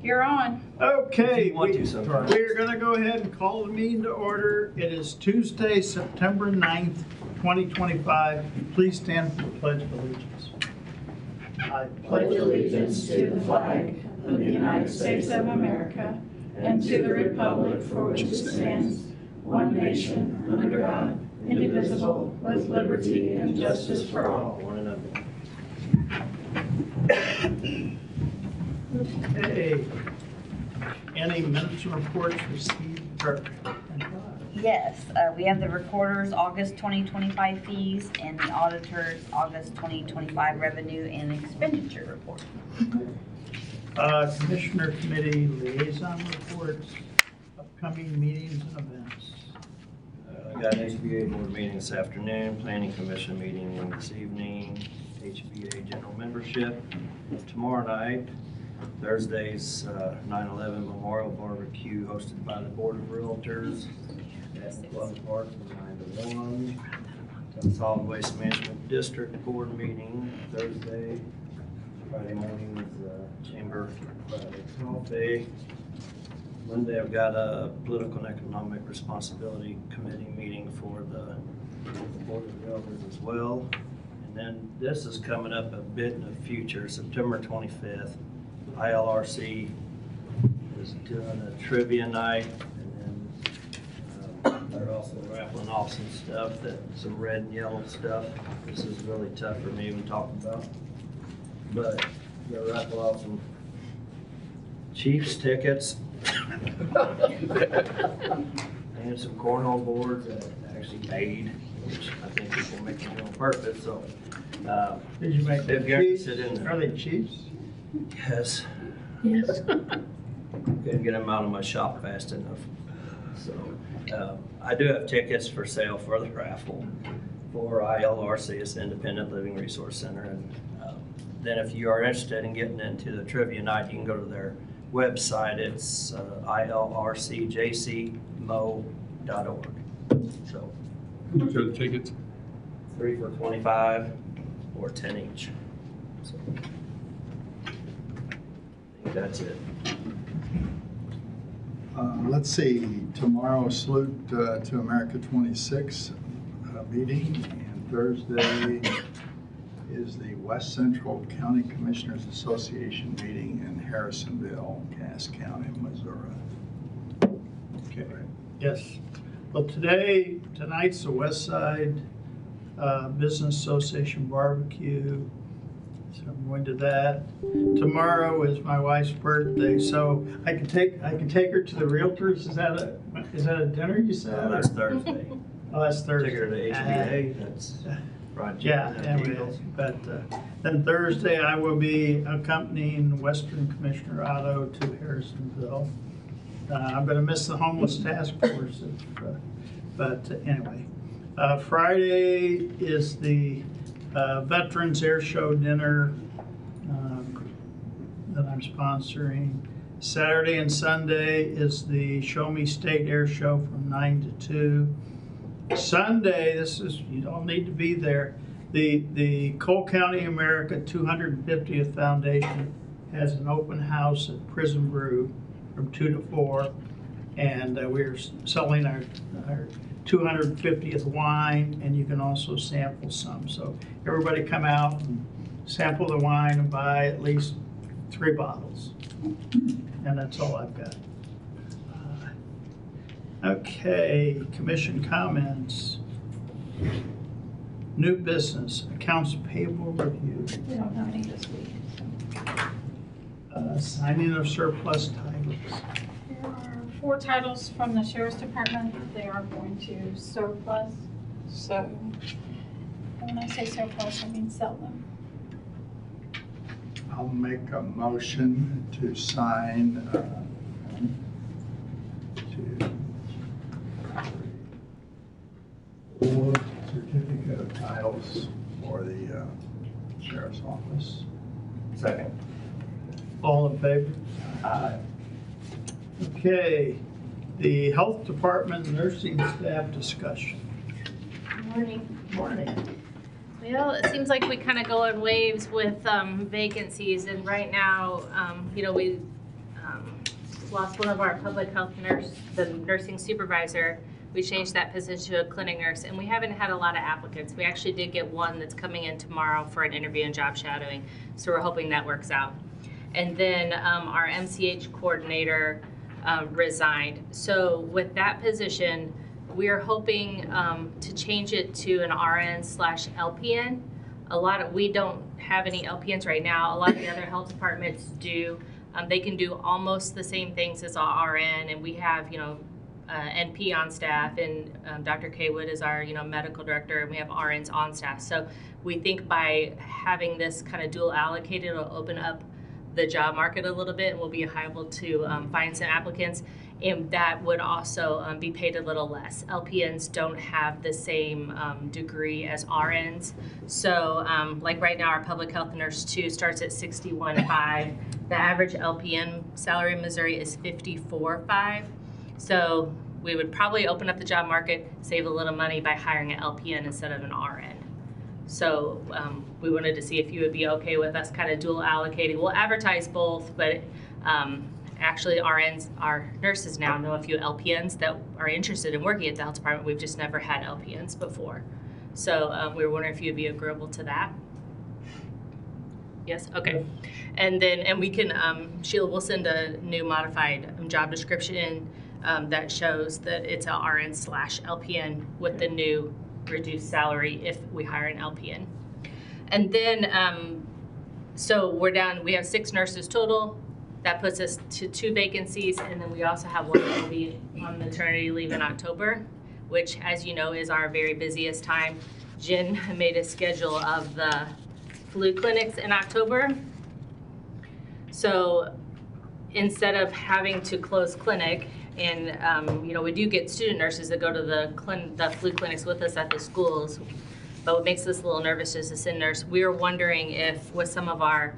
You're on. Okay, If you want to sometimes. we're going to go ahead and call the meeting to order. It is Tuesday, September 9th, 2025. Please stand for the Pledge of Allegiance. I Pledge allegiance to the flag of the United States of America and to the republic for which it stands, one nation, under God, indivisible, with liberty and justice for all. One another. Okay. Any minutes and reports received? Yes, we have the recorder's August 2025 fees and the auditor's August 2025 revenue and expenditure report. Commissioner Committee liaison reports, upcoming meetings and events. I got an HBA board meeting this afternoon, planning commission meeting this evening, HBA general membership tomorrow night. Thursday's 9/11 Memorial Barbecue hosted by the Board of Realtors at Pleasant Park from 9 to 1. Solid Waste Management District Board meeting Thursday. Friday morning is Chamber Friday coffee. Monday I've got a Political and Economic Responsibility Committee meeting for the Board of Realtors as well. And then this is coming up a bit in the future, September 25th. ILRC is doing a trivia night, and then they're also raffling off some stuff, some red and yellow stuff. This is really tough for me to even talk about. But they're raffling off some Chiefs tickets and some cornhole boards that actually made, which I think people make them on purpose. So Did you make If them you're Chiefs? interested in- Are they Chiefs? yes. Yes. Couldn't get them out of my shop fast enough. So I do have tickets for sale for the raffle for ILRC, it's the Independent Living Resource Center. And then if you are interested in getting into the trivia night, you can go to their website. It's ilrcjcmo.org. So Which are the tickets? 3 for $25 or 10 each. So I think that's it. Let's see, tomorrow Salute to America 26 meeting, and Thursday is the West Central County Commissioners Association meeting in Harrisonville, Cass County, Missouri. Okay. Yes. Well, tonight's the West Side Business Association barbecue. So I'm going to that. Tomorrow is my wife's birthday, so I can take her to the Realtors. Is that a dinner you said? That's Thursday. Oh, that's Thursday. Take her to HBA, that's Roger. Yeah, anyway, but then Thursday I will be accompanying Western Commissioner Otto to Harrisonville. I'm going to miss the homeless task force, but anyway. Friday is the Veterans Air Show dinner that I'm sponsoring. Saturday and Sunday is the Show Me State Air Show from 9 to 2. Sunday, you don't need to be there. The Cole County America 250th Foundation has an open house at Prison Brew from 2 to 4, and we're selling our 250th wine, and you can also sample some. So everybody come out and sample the wine and buy at least 3 bottles. And that's all I've got. Okay, commission comments. New business, accounts payable review. We don't have any this week. Signing of surplus titles. There are 4 titles from the Sheriff's Department. They are going to surplus. So when I say surplus, I mean sell them. I'll make a motion to sign 4 certificate of titles for the sheriff's office. Second. All in favor? Aye. Okay, the health department nursing staff discussion. Morning. Morning. Well, it seems like we kind of go in waves with vacancies, and right now, we lost one of our public health nurse, the nursing supervisor. We changed that position to a clinic nurse, and we haven't had a lot of applicants. We actually did get one that's coming in tomorrow for an interview and job shadowing, so we're hoping that works out. And then our MCH coordinator resigned. So with that position, we are hoping to change it to an RN/LPN. We don't have any LPNs right now. A lot of the other health departments do. They can do almost the same things as our RN, and we have, NP on staff, and Dr. Kaywood is our, medical director, and we have RNs on staff. So we think by having this kind of dual allocated, it'll open up the job market a little bit, and we'll be able to find some applicants, and that would also be paid a little less. LPNs don't have the same degree as RNs. So like right now, our public health nurse 2 starts at $61,500. The average LPN salary in Missouri is $54,500. So we would probably open up the job market, save a little money by hiring an LPN instead of an RN. So we wanted to see if you would be okay with us kind of dual allocating. We'll advertise both, but actually RNs, our nurses now know a few LPNs that are interested in working at the health department. We've just never had LPNs before. So we were wondering if you'd be agreeable to that. Yes, okay. And we can, Sheila will send a new modified job description in that shows that it's a RN/LPN with the new reduced salary if we hire an LPN. And then, so we have 6 nurses total. That puts us to 2 vacancies, and then we also have one that will be on maternity leave in October, which, as you know, is our very busiest time. Jen made a schedule of the flu clinics in October. So instead of having to close clinic, and we do get student nurses that go to the flu clinics with us at the schools, but what makes us a little nervous is to send nurse. We were wondering if with some of our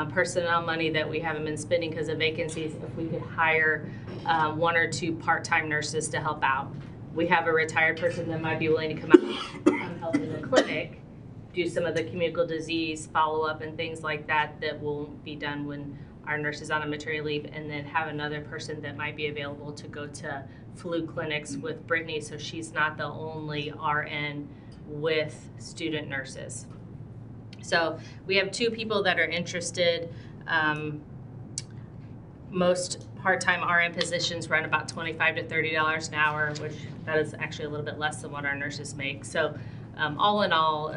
personnel money that we haven't been spending because of vacancies, if we could hire 1 or 2 part-time nurses to help out. We have a retired person that might be willing to come out and help in the clinic, do some of the communicable disease follow-up and things like that will be done when our nurse is on a maternity leave, and then have another person that might be available to go to flu clinics with Brittany, so she's not the only RN with student nurses. So we have 2 people that are interested. Most part-time RN positions run about $25 to $30 an hour, which that is actually a little bit less than what our nurses make. So all in all,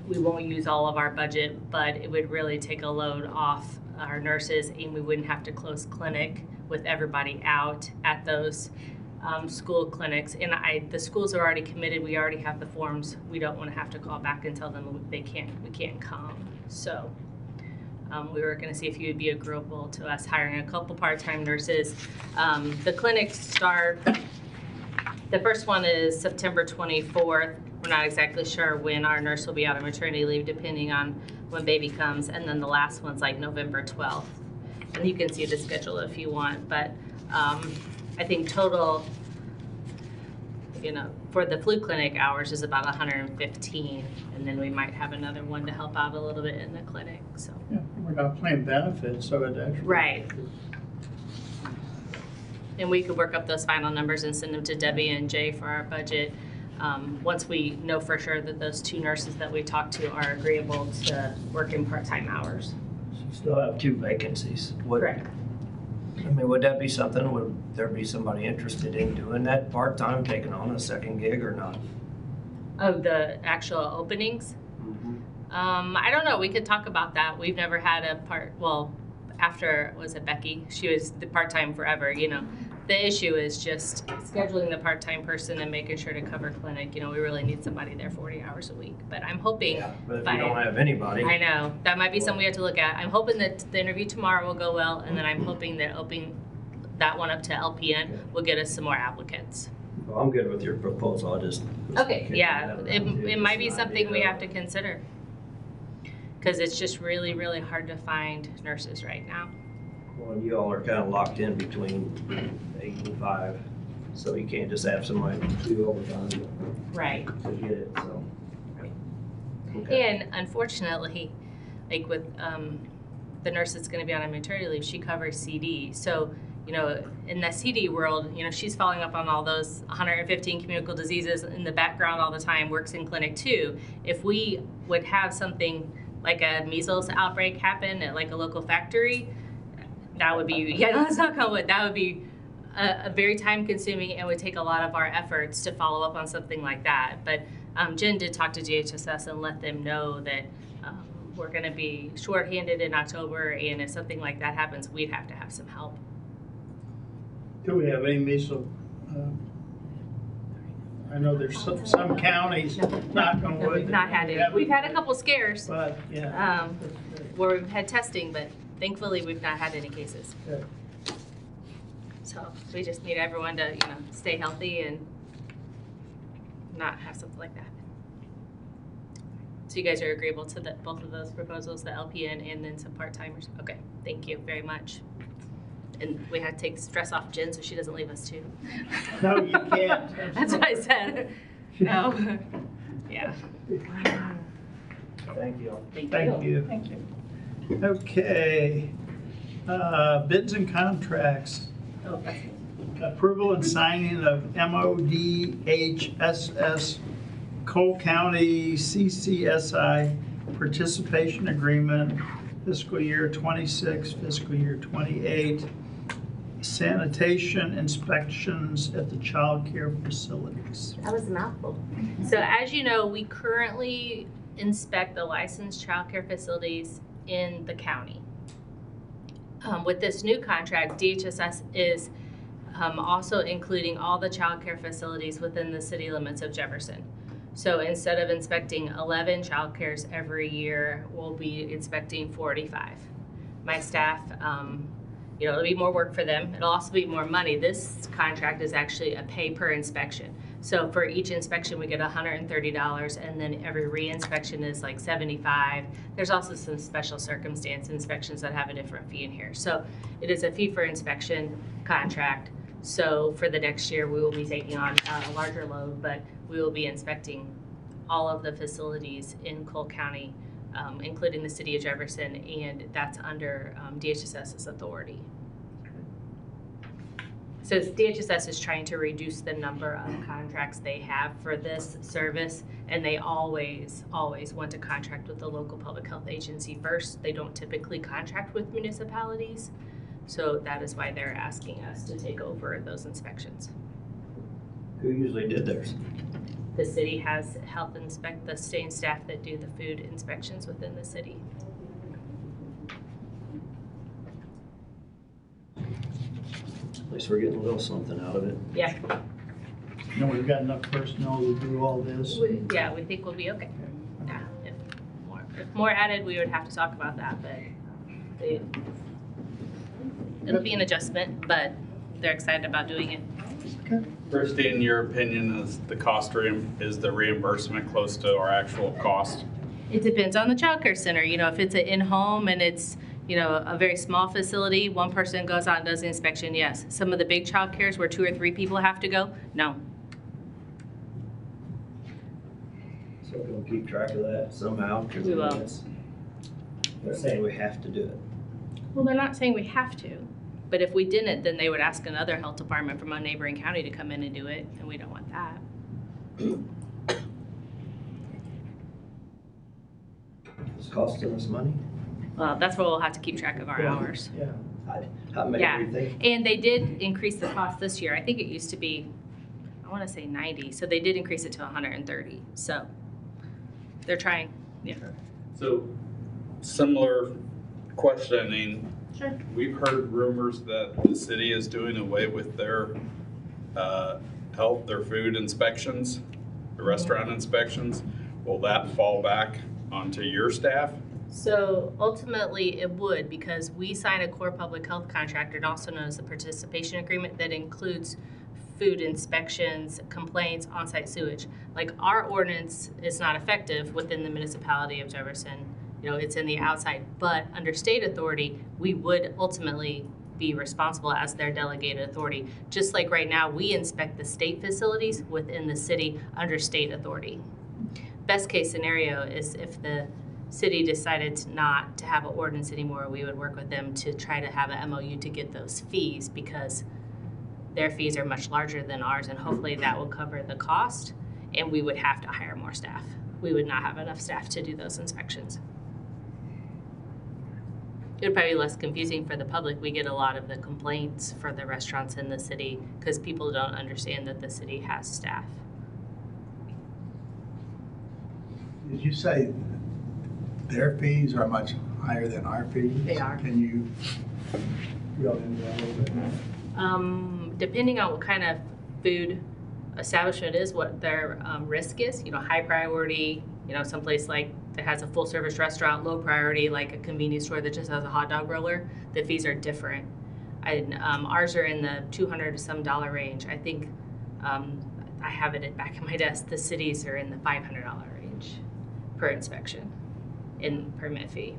we won't use all of our budget, but it would really take a load off our nurses, and we wouldn't have to close clinic with everybody out at those school clinics. And the schools are already committed. We already have the forms. We don't want to have to call back and tell them we can't come. So we were going to see if you would be agreeable to us hiring a couple part-time nurses. The clinics start, the first one is September 24th. We're not exactly sure when our nurse will be out on maternity leave, depending on when baby comes. And then the last one's like November 12th. And you can see the schedule if you want. But I think total, for the flu clinic hours is about 115. And then we might have another one to help out a little bit in the clinic. So Yeah, we're not paying benefits, so it actually. Right. And we could work up those final numbers and send them to Debbie and Jay for our budget. Once we know for sure that those 2 nurses that we talked to are agreeable to working part-time hours. So you still have 2 vacancies. Correct. Would that be something, would there be somebody interested in doing that part-time, taking on a second gig or not? Oh, the actual openings? I don't know. We could talk about that. We've never had after, was it Becky? She was the part-time forever, The issue is just scheduling the part-time person and making sure to cover clinic. We really need somebody there 40 hours a week. But I'm hoping. Yeah, but if you don't have anybody. I know. That might be something we have to look at. I'm hoping that the interview tomorrow will go well, and then I'm hoping that opening that one up to LPN will get us some more applicants. Well, I'm good with your proposal. I just. Okay, yeah. It might be something we have to consider. Because it's just really, really hard to find nurses right now. Well, you all are kind of locked in between 8 and 5, so you can't just have somebody do overtime Right. to get it, so. Okay. And unfortunately, like with the nurse that's gonna be on a maternity leave, she covers CD. So, in the CD world, she's following up on all those 115 communicable diseases in the background all the time, works in clinic too. If we would have something like a measles outbreak happen at like a local factory, that would be, let's not call it, that would be a very time consuming and would take a lot of our efforts to follow up on something like that. But Jen did talk to DHSS and let them know that we're gonna be shorthanded in October, and if something like that happens, we'd have to have some help. Do we have any measles? I know there's some counties, knock on wood. We've not had it. We've had a couple scares But, yeah. where we've had testing, but thankfully we've not had any cases. Good. So we just need everyone to, stay healthy and not have something like that. So you guys are agreeable to both of those proposals, the LPN and then some part-timers? Okay, thank you very much. And we had to take stress off Jen so she doesn't leave us too. No, you can't. That's what I said. No. Yeah. Thank you. Thank you. Thank you. Okay. Bids and contracts. Oh, that's Approval and signing of MODHSS Cole County CCSI participation agreement, fiscal year 26, fiscal year 28, sanitation inspections at the child care facilities. That was a mouthful. So as you know, we currently inspect the licensed childcare facilities in the county. With this new contract, DHSS is also including all the childcare facilities within the city limits of Jefferson. So instead of inspecting 11 childcares every year, we'll be inspecting 45. My staff, it'll be more work for them. It'll also be more money. This contract is actually a pay per inspection. So for each inspection, we get $130, and then every re-inspection is like $75. There's also some special circumstance inspections that have a different fee in here. So it is a fee for inspection contract. So for the next year, we will be taking on a larger load, but we will be inspecting all of the facilities in Cole County, including the city of Jefferson, and that's under DHSS's authority. So DHSS is trying to reduce the number of contracts they have for this service, and they always want to contract with the local public health agency first. They don't typically contract with municipalities, so that is why they're asking us to take over those inspections. Who usually did theirs? The city has health inspect, the same staff that do the food inspections within the city. At least we're getting a little something out of it. Yeah, We've got enough personnel to do all this. we think we'll be okay. Yeah, if more added, we would have to talk about that, but it'll be an adjustment, but they're excited about doing it. Christy, in your opinion, is the is the reimbursement close to our actual cost? It depends on the childcare center. If it's an in-home and it's, a very small facility, one person goes out and does the inspection, yes. Some of the big childcares where 2 or 3 people have to go, no. So we'll keep track of that somehow. 'Cause We will. They're saying we have to do it. Well, they're not saying we have to, but if we didn't, then they would ask another health department from a neighboring county to come in and do it, and we don't want that. It's costing us money. Well, that's where we'll have to keep track of our hours. Yeah. How many Yeah. do you think? And they did increase the cost this year. I think it used to be, I want to say 90, so they did increase it to 130. So they're trying. Yeah. So, similar questioning. Sure. We've heard rumors that the city is doing away with their their food inspections, the restaurant inspections. Will that fall back onto your staff? So ultimately it would, because we sign a core public health contract, and also known as the participation agreement, that includes food inspections, complaints, on-site sewage. Like, our ordinance is not effective within the municipality of Jefferson. It's in the outside, but under state authority, we would ultimately be responsible as their delegated authority. Just like right now, we inspect the state facilities within the city under state authority. Best case scenario is if the city decided not to have an ordinance anymore, we would work with them to try to have an MOU to get those fees, because their fees are much larger than ours, and hopefully that will cover the cost, and we would have to hire more staff. We would not have enough staff to do those inspections. It would probably be less confusing for the public. We get a lot of the complaints for the restaurants in the city because people don't understand that the city has staff. Did you say their fees are much higher than our fees? They are. Can you drill into that a little bit more? Depending on what kind of food establishment is, what their risk is, high priority, someplace like that has a full service restaurant, low priority, like a convenience store that just has a hot dog roller, the fees are different. Ours are in the $200 to some dollar range. I think I have it back in my desk. The cities are in the $500 range per inspection in permit fee.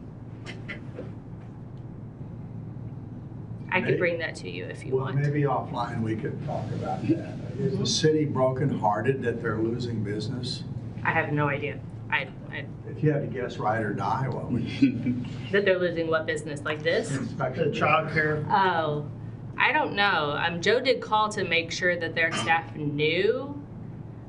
I could bring that to you if you Well, want. maybe offline we could talk about that. Is the city brokenhearted that they're losing business? I have no idea. If you had to guess right or die, what would you? That they're losing what business like this? The Inspection. childcare, Oh, I don't know. Joe did call to make sure that their staff knew,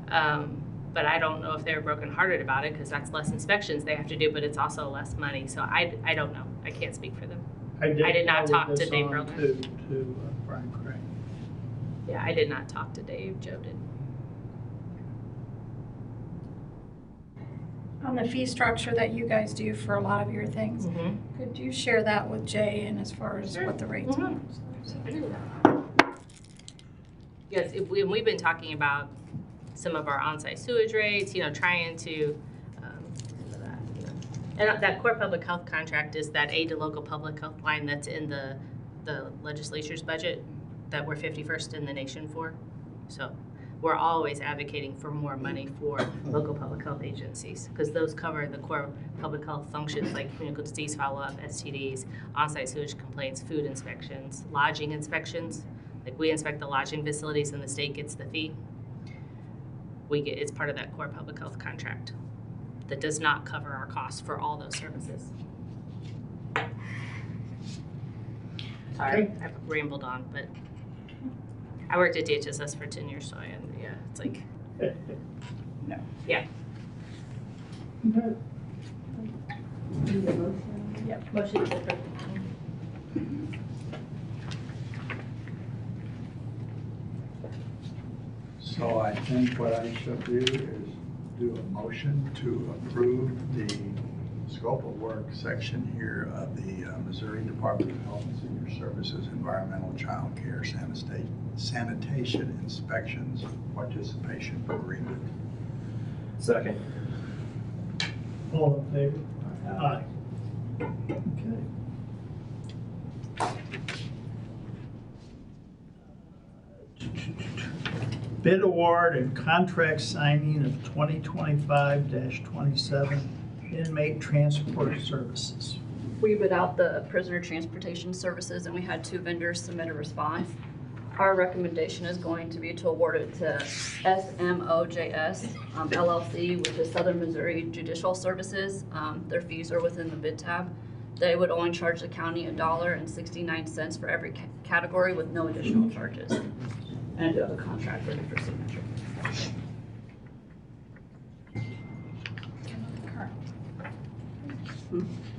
but I don't know if they're brokenhearted about it, because that's less inspections they have to do, but it's also less money. So I don't know. I can't speak for them. I did not talk forward to this Dave on Roland. To Brian Craig. Yeah, I did not talk to Dave. Joe did. On the fee structure that you guys do for a lot of your things, could you share that with Jay and as far as what the rates are? Yes, we've been talking about some of our on-site sewage rates, trying to, and that core public health contract is that aid to local public health line that's in the legislature's budget that we're 51st in the nation for. So we're always advocating for more money for local public health agencies, because those cover the core public health functions like communicable disease follow-up, STDs, on-site sewage complaints, food inspections, lodging inspections. Like we inspect the lodging facilities and the state gets the fee. It's part of that core public health contract that does not cover our costs for all those services. Sorry, I've rambled on, but I worked at DHSS for 10 years, so it's like, No. yeah. Yep. Motion to approve. So I think what I should do is do a motion to approve the scope of work section here of the Missouri Department of Health and Senior Services Environmental Child Care Sanitation Inspections Participation Agreement. Second. All in favor? Aye. Okay. Bid award and contract signing of 2025-27 inmate transport services. We bid out the prisoner transportation services and we had 2 vendors submit a response. Our recommendation is going to be to award it to SMOJS LLC, which is Southern Missouri Judicial Services. Their fees are within the bid tab. They would only charge the county $1.69 for every category with no additional charges. And I do have a contract ready for signature.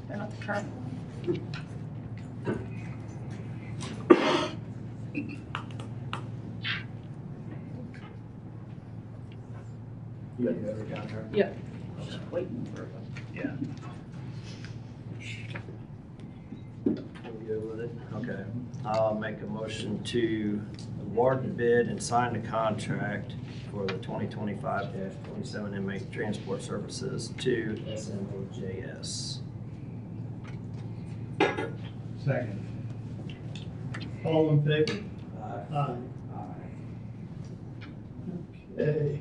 They're not the current. You have every contract? Yep. Just waiting for it. Yeah. You good with it? Okay. I'll make a motion to award the bid and sign the contract for the 2025-27 inmate transport services to SMOJS. Second. All in favor? Aye. Okay.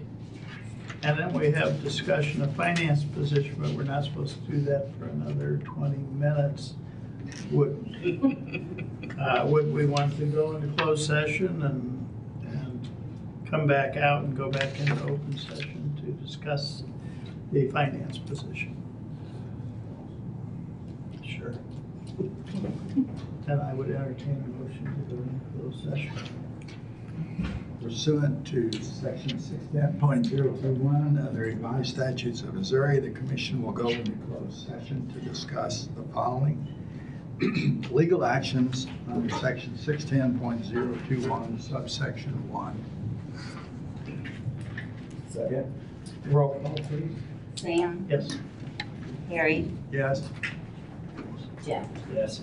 And then we have discussion of finance position, but we're not supposed to do that for another 20 minutes. Would we want to go into closed session and come back out and go back into open session to discuss the finance position? And I would entertain a motion to go into closed session. Pursuant to section 610.021 of the revised statutes of Missouri, the commission will go into closed session to discuss the following. Legal actions under section 610.021 subsection 1. Second. Roll call, please. Sam, Yes. Harry, Yes? Jeff. Yes.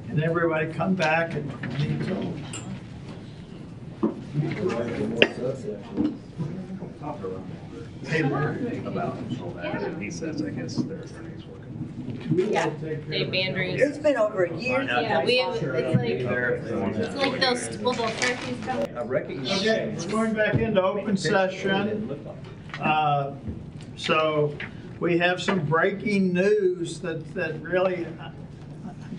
And everybody come back and leave. Hey, Larry, about. He says, I guess their attorney's working. Yeah, Dave Andrews. It's been over a year. Yeah, it's like those, will those turkeys come? I recognize. Okay, we're going back into open session. So we have some breaking news that really, I'm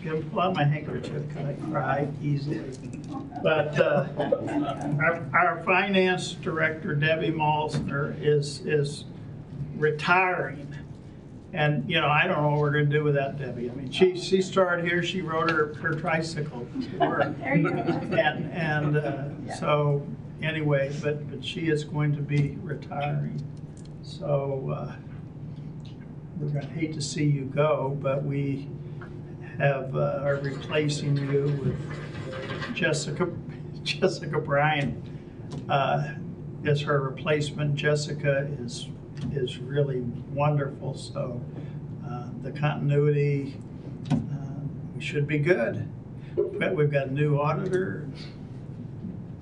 going to pull out my handkerchief because I cry easily. But our finance director, Debbie Malsner, is retiring. And, you know, I don't know what we're going to do without Debbie. I mean, she started here, she rode her tricycle to work. There you go. And so, anyway, but she is going to be retiring. So we're going to hate to see you go, but we are replacing you with Jessica Bryant as her replacement. Jessica is really wonderful, so the continuity, we should be good. But we've got a new auditor,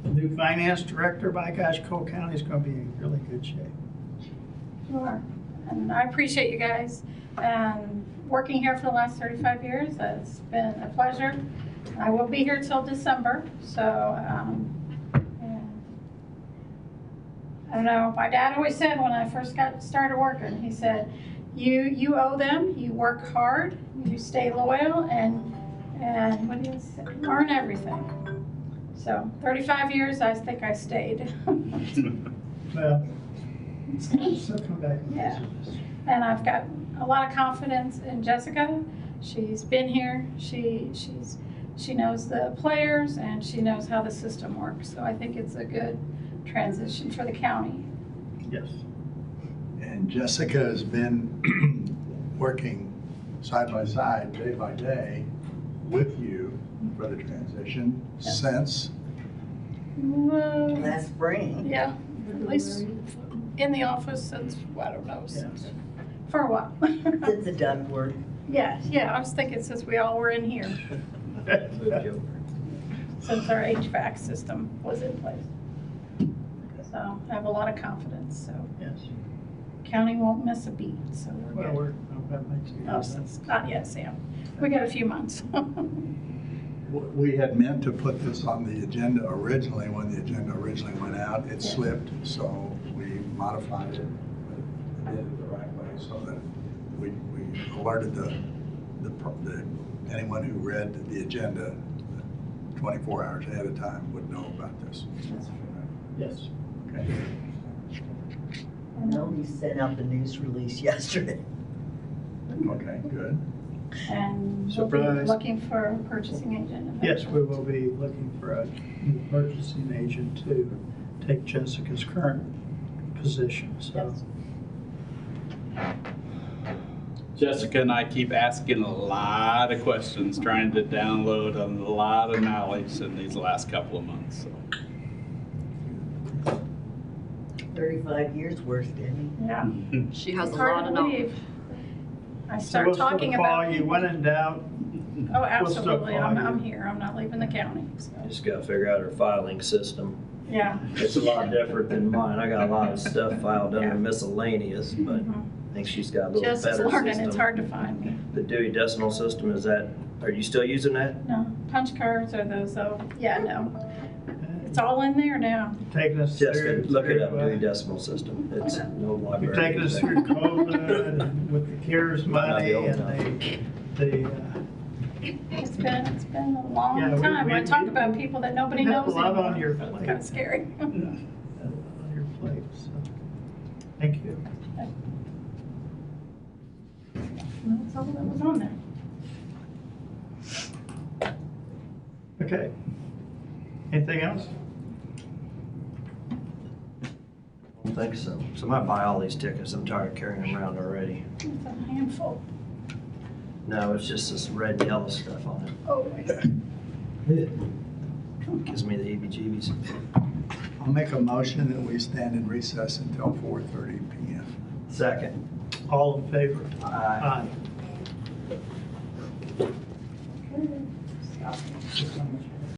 a new finance director. By gosh, Cole County's going to be in really good shape. You are. And I appreciate you guys. Working here for the last 35 years, it's been a pleasure. I will be here till December, so yeah. I don't know, my dad always said when I first started working, he said, you owe them, you work hard, you stay loyal, and what do you say, earn everything. So 35 years, I think I stayed. Well, so come back and Yeah. visit us. And I've got a lot of confidence in Jessica. She's been here. She knows the players and she knows how the system works. So I think it's a good transition for the county. Yes. And Jessica has been working side by side, day by day, with you for the transition since. Well, Last spring. yeah, at least in the office since, I don't know, since, for a while. Since the duck work. Yeah, I was thinking since we all were in here, since our HVAC system was in place. So I have a lot of confidence, so Yes. county won't miss a beat, so we're Well, good. that makes Oh, sense. not yet, Sam. We got a few months. We had meant to put this on the agenda originally, when the agenda originally went out. It slipped, so we modified it, but did it the right way so that we alerted anyone who read the agenda 24 hours ahead of time would know about this. Yes. Okay. Nobody sent out the news release yesterday. Okay, good. And we'll be Surprise. looking for a purchasing agent. Yes, we will be looking for a new purchasing agent to take Jessica's current position, so. Yes. Jessica and I keep asking a lot of questions, trying to download a lot of knowledge in these last couple of months. So. 35 years worth, didn't Yeah. She has It's a hard lot to of knowledge. believe. I So start what's the talking call about. you when in doubt? Oh, What's the absolutely. call I'm you? here. I'm not leaving the county. So, Just gotta figure out her filing system. yeah. It's a lot different than mine. I got a lot of stuff filed under Yeah. miscellaneous, but Mhm. I think she's got a little Just better learning. It's system. hard to find me. The Dewey Decimal System, are you still using that? No, punch cards are those. Oh, yeah, no. It's all in there now. Taking us Jessica, through. look it up, through, Dewey Decimal System. It's no library. You're taking us through COVID and with the CARES Might not be money old and the It's been a long Yeah, we- time. I we- talk we- about people that nobody you have knows a lot anymore. on your so It's plate. kind of scary. on your plate, so. Thank you. That's all that was on there. Okay. Anything else? I don't think so. So I might buy all these tickets. I'm tired of carrying them around already. It's a handful. No, it's just this red and yellow stuff on Oh, it. Gives me the heebie-jeebies. I'll make a motion that we stand in recess until 4:30 PM. Second. All in favor? Aye. Aye.